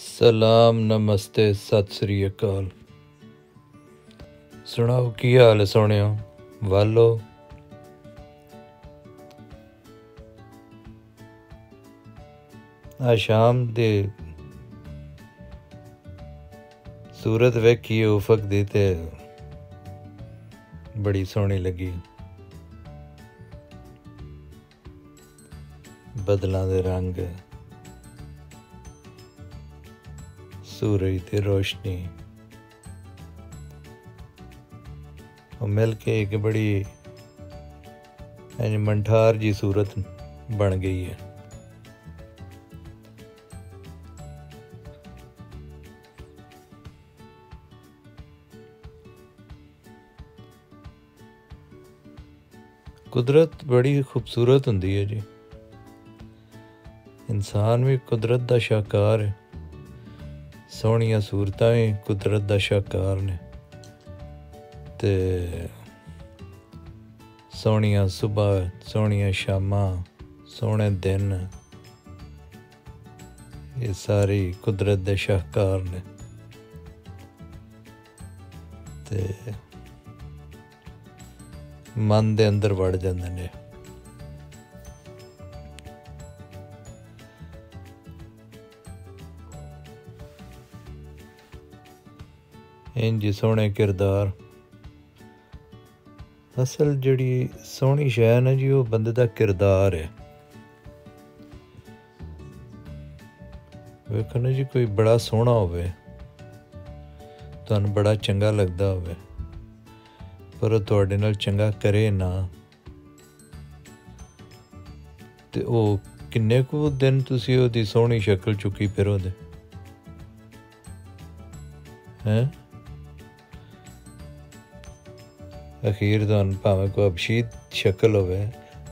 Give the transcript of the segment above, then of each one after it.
सलाम नमस्ते सत श्री अकाल। सुनाओ की हाल है सोनियो वालो। आ शाम दे सूरत वेखी उफक दी ते बड़ी सोहनी लगी। बदलां दे रंग, सूरज की रोशनी और मिल के एक बड़ी मंठार जी सूरत बन गई है। कुदरत बड़ी खूबसूरत होंदी है जी। इंसान भी कुदरत का शाहकार है। सोहनिया सूरतां भी कुदरत का शाहकार ने ते सोहनिया सुबह, सोहनिया शामां, सोहने दिन, ये सारी कुदरत के शाहकार ने ते मन दे अंदर वड़ जांदे ने। इंज सोहने किरदार असल जिहड़ी सोहनी शै है ना जी, वो बंदे दा किरदार है। वेखो ना जी, कोई बड़ा सोहना होवे, तुहानूं बड़ा चंगा लगदा होवे, पर वो तुहाडे नाल चंगा करे ना ते ओह किन्ने कु दिन तुसीं ओहदी सोहनी शक्ल चुक्की फिरोदे हैं। अखीर तुहानूं भावें कोई अबशीत शक्ल होवे,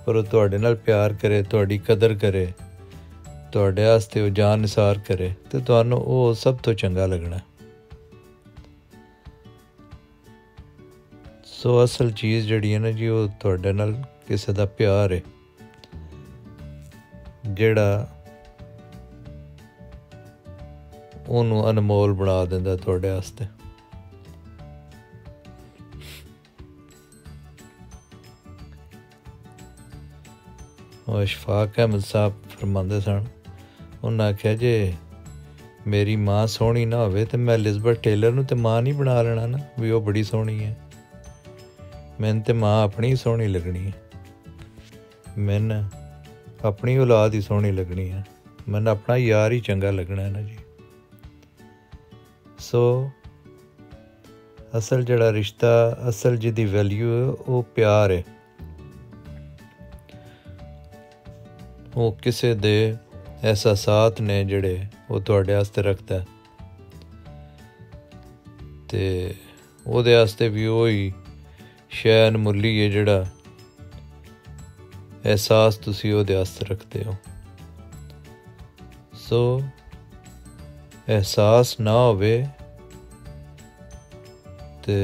पर वो तुहाडे नाल प्यार करे, तुहाडी कदर करे, तुहाडे आस्ते वो जान निसार करे, तो तुहानूं वो सब तो चंगा लगना। सो असल चीज़ जिहड़ी है ना जी, वो तुहाडे नाल किसे दा प्यार है, जिहड़ा ओनूं अनमोल बना दिंदा तुहाडे आस्ते। अशफाक अहमद साहब फरमांदे सन, उन्हें आख्या जे मेरी माँ सोहनी ना होवे तो मैं एलिज़ाबेथ टेलर नूं ते माँ नहीं बना लेना ना, भी वो बड़ी सोहनी है। मैनूं ते माँ अपनी ही सोहनी लगनी है, मैनूं अपनी औलाद ही सोहनी लगनी है, मैनूं अपना यार ही चंगा लगना है ना जी। सो असल जिहड़ा रिश्ता, असल जिहदी वैल्यू है, वो प्यार है। वो किसे दे एहसासात ने जिहड़े वो तुहाडे आस्ते रखदा है, ते ओहदे आस्ते भी वही शै अनमुल्ली है जिहड़ा एहसास तुसीं ओहदे आस्ते रखदे हो। सो एहसास ना होवे ते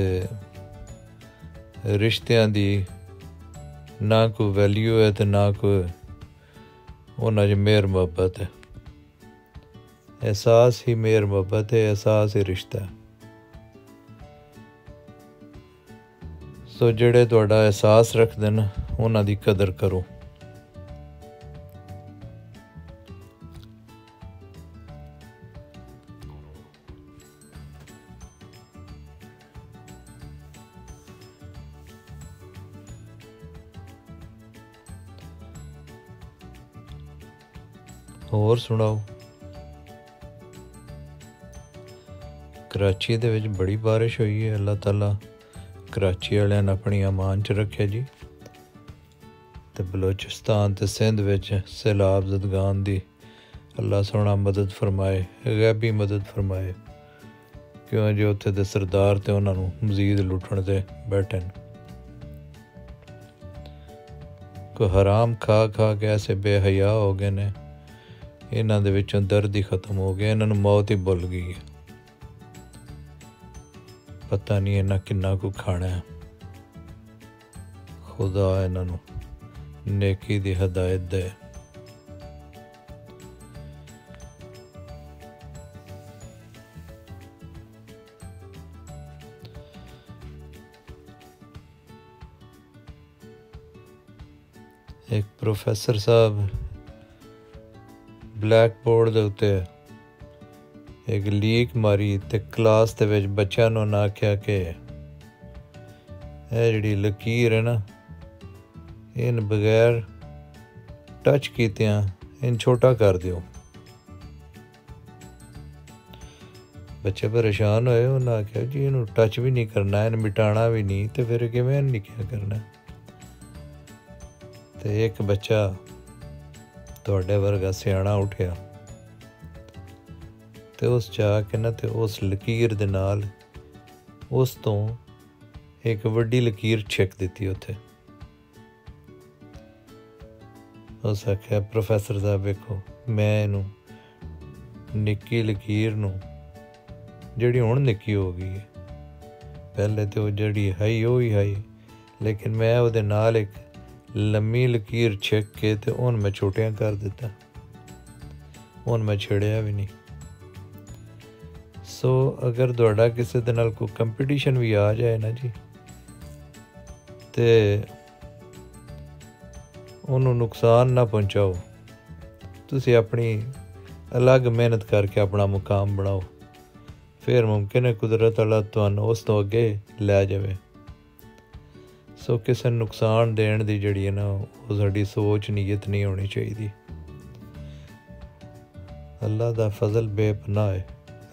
रिश्तियां दी ना कोई वैल्यू है ते ना कोई उन्हां च मेहर मुहब्बत है। एहसास ही मेहर मुहब्बत है, एहसास ही रिश्ता है। सो जिहड़े तुहाडा एहसास रखदे न, उन्हां दी कदर करो। होर सुनाओ। कराची दे विच बड़ी बारिश हुई है। अल्लाह ताला कराची वालियां ने अपनी अमान च रखेआ जी, ते बलोचिस्तान ते सिंध विच सैलाब ज़दगान दी अल्लाह सोहना मदद फरमाए, गैबी मदद फरमाए, क्यों जो उत्थे दे सरदार ते उन्हां नूं मजीद लुटण ते बैठे न। कोई हराम खा खा के ऐसे बेहया हो गए ने, इन्हां दे विचों दर्द ही खत्म हो गया, इन्हां नूं मौत ही भुल गई है। पता नहीं इन्हां किन्ना को खाना है। खुदा इन्हां नूं नेकी दी हदायत दे। एक प्रोफैसर साहब ब्लैक बोर्ड दे उत्ते एक लीक मारी ते क्लास दे विच बच्चों ने उन्हें आख्या कि यह जिहड़ी लकीर है ना इन बगैर टच कीतियां इन छोटा कर दिओ। बच्चे परेशान होए, उन्हें आख्या जी इनू टच भी नहीं करना, इन मिटाना भी नहीं, तो फिर किवें निक्किया करना। तो एक बच्चा तुहाडे वर्गा सियाणा उठिया ते उस जाके ना ते उस लकीर दे नाल उस तो एक वड्डी लकीर छिक दिती उत्थे। उस आख्या प्रोफैसर साहब वेखो मैं इनू निक्की लकीर नू जिहड़ी हुण निक्की हो गई है, पहले तो जिहड़ी हाई वो ही हाई, लेकिन मैं उहदे नाल एक लम्मी लकीर छिक के ते हुण मैं छोटियां कर दिता, हुण मैं छेड़िया भी नहीं। सो अगर तुहाडा किसी दे नाल कोई कंपीटीशन भी आ जाए ना जी ते उन्होंने नुकसान ना पहुँचाओ, तुसी अपनी अलग मेहनत करके अपना मुकाम बनाओ, फिर मुमकिन है कुदरत वाला तुहानू उस तो अगे लै जावे। सो किसी नुकसान देने की जिहड़ी है ना वो साडी सोच नीयत नहीं होनी चाहिए। अल्लाह दा फजल बेपनाह है,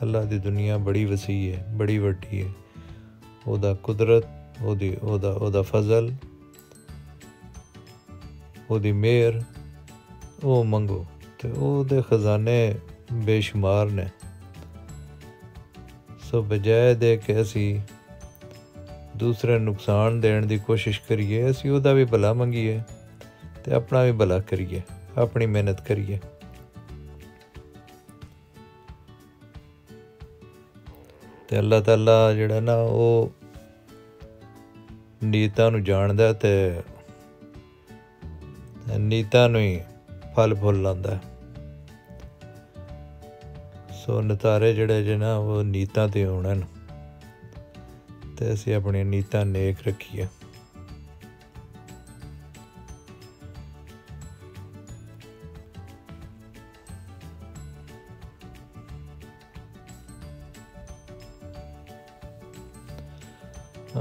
अल्लाह दी दुनिया बड़ी वसी है, बड़ी वड्डी है, ओदा कुदरत ओदा फजल ओदी मेहर वो मंगो तो ओदे खजाने बेशुमार ने। सो बजाय दे के असी दूसरे नुकसान देने की कोशिश करिए, असी ओदा भी भला मंगीए ते अपना भी भला करिए, अपनी मेहनत करिए। ते अल्लाह ताला जिहड़ा ना वो नीयतां नूं जाणदा ते नीयतां नूं ही फल फुल लांदा। सो नतारे जिहड़े जे ना वो नीयतां ते होने न ते असीं अपनी नीयतां नेक रखिए।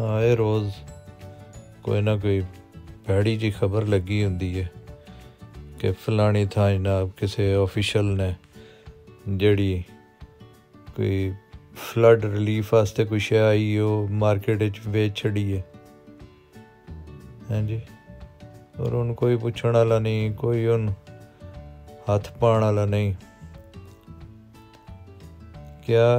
आए रोज़ कोई ना कोई भैड़ी जी खबर लगी होंदी है कि फलानी थां जनाब किसी ऑफिशियल ने जिहड़ी कोई फ्लड रिलीफ वास्ते कोई शै आई वो मार्केट च बेच छड़ी है। हाँ जी, और उन कोई पुछण वाला नहीं, कोई उन हथ पाण वाला नहीं। क्या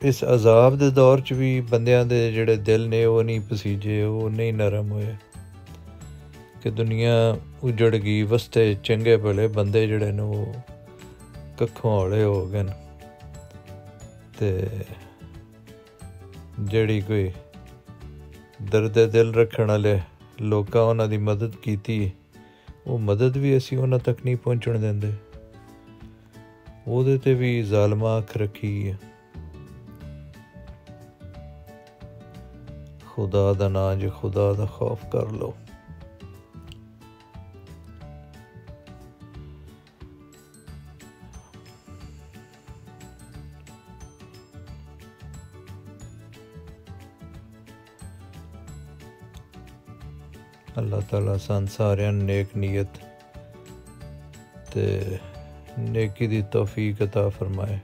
इस अजाब दे दौर च भी बंदियां दे जिहड़े दिल ने वो नहीं पसीजे, वो नहीं नरम होए कि दुनिया उजड़ गई, वस्ते चंगे भले बंदे जिहड़े ने वो कक्खों हौले हो गए न ते जिहड़ी कोई दर्द दिल रखण वाले लोकां उन्हां दी मदद कीती, वो मदद भी असीं उन्हां तक नहीं पहुंचण देंदे, ओहदे ते भी ज़ालमा अख रखी है। खुदा दा नां जे खुदा दा खौफ कर लो। अल्लाह ताला सन सारियां नेक नीयत ते नेकी दी तौफीक अता फरमाए।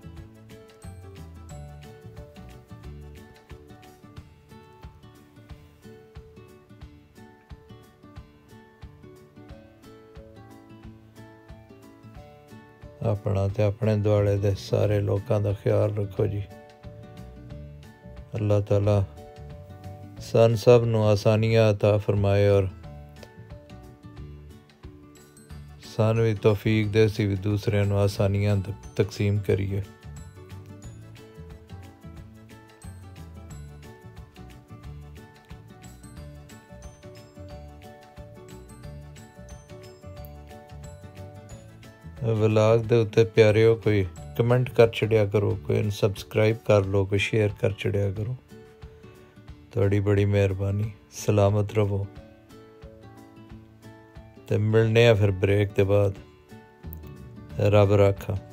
अपना ते अपने दुआले दे सारे लोगों का ख्याल रखो जी। अल्लाह ताला सन सब नूं आसानियां अता फरमाए और सन भी तौफीक दे सी भी दूसरे नूं आसानियां तकसीम करिए। व्लॉग दे उत्ते प्यारे हो कोई कमेंट कर छड़िया करो, कोई सब्सक्राइब कर लो, कोई शेयर कर छड़िया करो थोड़ी बड़ी मेहरबानी। सलामत रवो ते मिलने फिर ब्रेक के बाद। रब राखा।